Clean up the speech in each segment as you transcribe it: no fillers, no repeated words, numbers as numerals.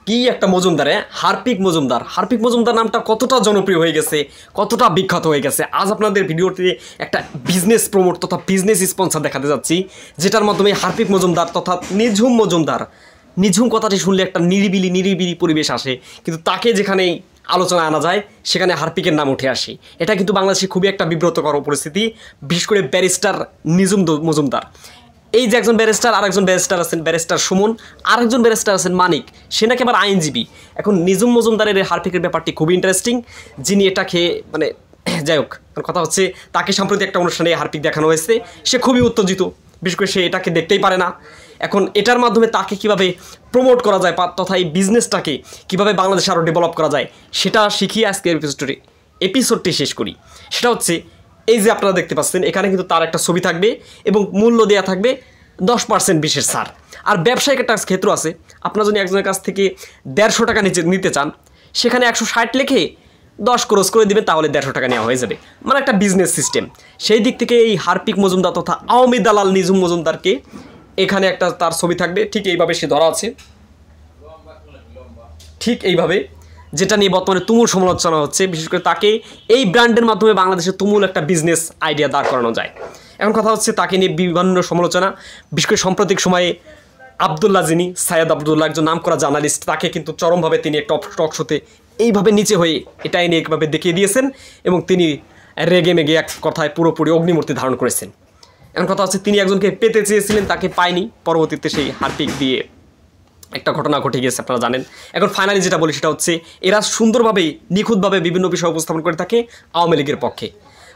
কি একটা Majumdar, Harpic Majumdar. Harpic Majumdar নামটা কতটা জনপ্রিয় হয়ে গেছে, কতটা বিখ্যাত হয়ে গেছে। আজ আপনাদের ভিডিওতে একটা বিজনেস প্রমোট তথা বিজনেস স্পন্সর দেখাতে যাচ্ছি, যেটার মাধ্যমে হার্পিক মজুমদার তথা নিঝুম মজুমদার, নিঝুম কথাটি শুনলে একটা নিরিবিলি পরিবেশ আসে, কিন্তু তাকে যেখানেই আলোচনা আনা যায় সেখানে হার্পিকের নাম উঠে আসে। এটা কিন্তু বাংলাদেশে খুবই একটা বিব্রতকর পরিস্থিতি, বিশেষ করে ব্যারিস্টার নিঝুম মজুমদার। এই যে একজন ব্যারিস্টার, আরেকজন ব্যারিস্টার আছেন ব্যারিস্টার সুমন, আরেকজন ব্যারিস্টার আছেন মানিক, সে নাকি আবার আইনজীবী। এখন নিঝুম মজুমদারের হার্পিকের ব্যাপারটি খুবই ইন্টারেস্টিং, যিনি এটাকে মানে যাই হোক, কথা হচ্ছে তাকে সম্প্রতি একটা অনুষ্ঠানে হার্পিক দেখানো হয়েছে, সে খুবই উত্তেজিত, বিশেষ করে সে এটাকে দেখতেই পারে না। এখন এটার মাধ্যমে তাকে কিভাবে প্রমোট করা যায় তথা এই বিজনেসটাকে কীভাবে বাংলাদেশে আরও ডেভেলপ করা যায় সেটা শিখিয়ে আজকের এপিসোডটি শেষ করি। সেটা হচ্ছে এই যে আপনারা দেখতে পাচ্ছেন, এখানে কিন্তু তার একটা ছবি থাকবে এবং মূল্য দেওয়া থাকবে 10% বিশেষ ছাড়। আর ব্যবসায়িক একটা ক্ষেত্র আছে, আপনারা যদি একজনের কাছ থেকে 150 টাকা নিতে চান, সেখানে 160 লিখে 10 ক্রস করে দেবেন, তাহলে 150 টাকা নেওয়া হয়ে যাবে। মানে একটা বিজনেস সিস্টেম। সেই দিক থেকে এই হার্পিক মজুমদার তথা আওয়ামী দালাল নিঝুম মজুমদারকে এখানে একটা তার ছবি থাকবে, ঠিক এইভাবে সে ধরা আছে, ঠিক এইভাবে, যেটা নিয়ে বর্তমানে তুমুল সমালোচনা হচ্ছে। বিশেষ করে তাকে এই ব্র্যান্ডের মাধ্যমে বাংলাদেশে তুমুল একটা বিজনেস আইডিয়া দাঁড় করানো যায়। এখন কথা হচ্ছে তাকে নিয়ে বিভিন্ন সমালোচনা, বিশেষ করে সাম্প্রতিক সময়ে আবদুল্লাহ, যিনি সাইয়দ আবদুল্লাহ, একজন নামকরা জার্নালিস্ট, তাকে কিন্তু চরমভাবে তিনি একটা টক শোতে এইভাবে নিচে হয়ে এটা এনে একভাবে দেখিয়ে দিয়েছেন এবং তিনি রেগে মেগে এক কথায় পুরোপুরি অগ্নিমূর্তি ধারণ করেছেন। এখন কথা হচ্ছে তিনি একজনকে পেতে চেয়েছিলেন, তাকে পায়নি, পরবর্তীতে সেই হার্পিক দিয়ে একটা ঘটনা ঘটে গিয়েছে, আপনারা জানেন। এখন ফাইনালি যেটা বলি সেটা হচ্ছে এরা সুন্দরভাবে নিখুঁতভাবে বিভিন্ন বিষয় উপস্থাপন করে থাকে আওয়ামী লীগের পক্ষে।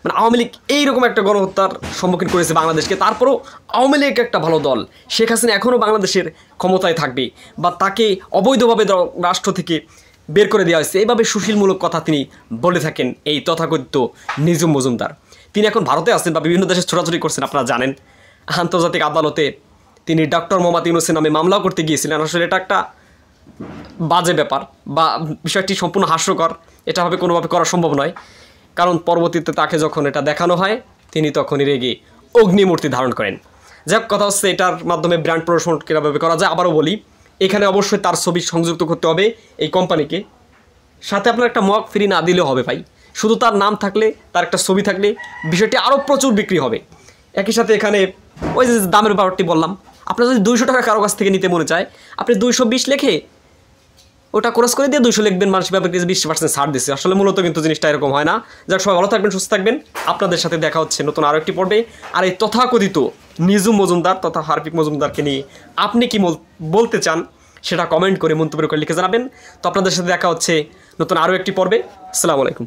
মানে আওয়ামী লীগ এইরকম একটা গণহত্যার সম্মুখীন করেছে বাংলাদেশকে, তারপরও আওয়ামী লীগ একটা ভালো দল, শেখ হাসিনা এখনও বাংলাদেশের ক্ষমতায় থাকবে বা তাকে অবৈধভাবে রাষ্ট্র থেকে বের করে দেওয়া হয়েছে, এইভাবে সুশীলমূলক কথা তিনি বলে থাকেন এই তথাকথিত নিঝুম মজুমদার। তিনি এখন ভারতে আছেন বা বিভিন্ন দেশে ছোটাছুটি করছেন, আপনারা জানেন। আন্তর্জাতিক আদালতে তিনি ডক্টর মোহাম্মদ ইউনূসের নামে মামলাও করতে গিয়েছিলেন। আসলে এটা একটা বাজে ব্যাপার বা বিষয়টি সম্পূর্ণ হাস্যকর, এটা ভাবে কোনোভাবে করা সম্ভব নয়। কারণ পরবর্তীতে তাকে যখন এটা দেখানো হয়, তিনি তখনই রেগে অগ্নিমূর্তি ধারণ করেন। যাক, কথা হচ্ছে এটার মাধ্যমে ব্র্যান্ড প্রমোশন কীভাবে করা যায় আবারও বলি। এখানে অবশ্যই তার ছবি সংযুক্ত করতে হবে এই কোম্পানিকে, সাথে আপনার একটা মগ ফ্রি না দিলেও হবে ভাই, শুধু তার নাম থাকলে, তার একটা ছবি থাকলে বিষয়টি আরও প্রচুর বিক্রি হবে। একই সাথে এখানে ওই যে দামের ব্যাপারটি বললাম, আপনার যদি 200 টাকা কারো কাছ থেকে নিতে মনে চায়, আপনি 220 লিখে ওটা ক্রস করে দিয়ে 200 লিখবেন, মানুষ ব্যাপারে 20% ছাড় দিচ্ছে। আসলে মূলত কিন্তু জিনিসটা এরকম হয় না। যাক, সবাই ভালো থাকবেন, সুস্থ থাকবেন। আপনাদের সাথে দেখা হচ্ছে নতুন আরও একটি পর্বে। আর এই তথাকথিত নিঝুম মজুমদার তথা হার্পিক মজুমদারকে নিয়ে আপনি কি বলতে চান সেটা কমেন্ট করে মন্তব্য করে লিখে জানাবেন। তো আপনাদের সাথে দেখা হচ্ছে নতুন আরও একটি পর্বে। আসসালামু আলাইকুম।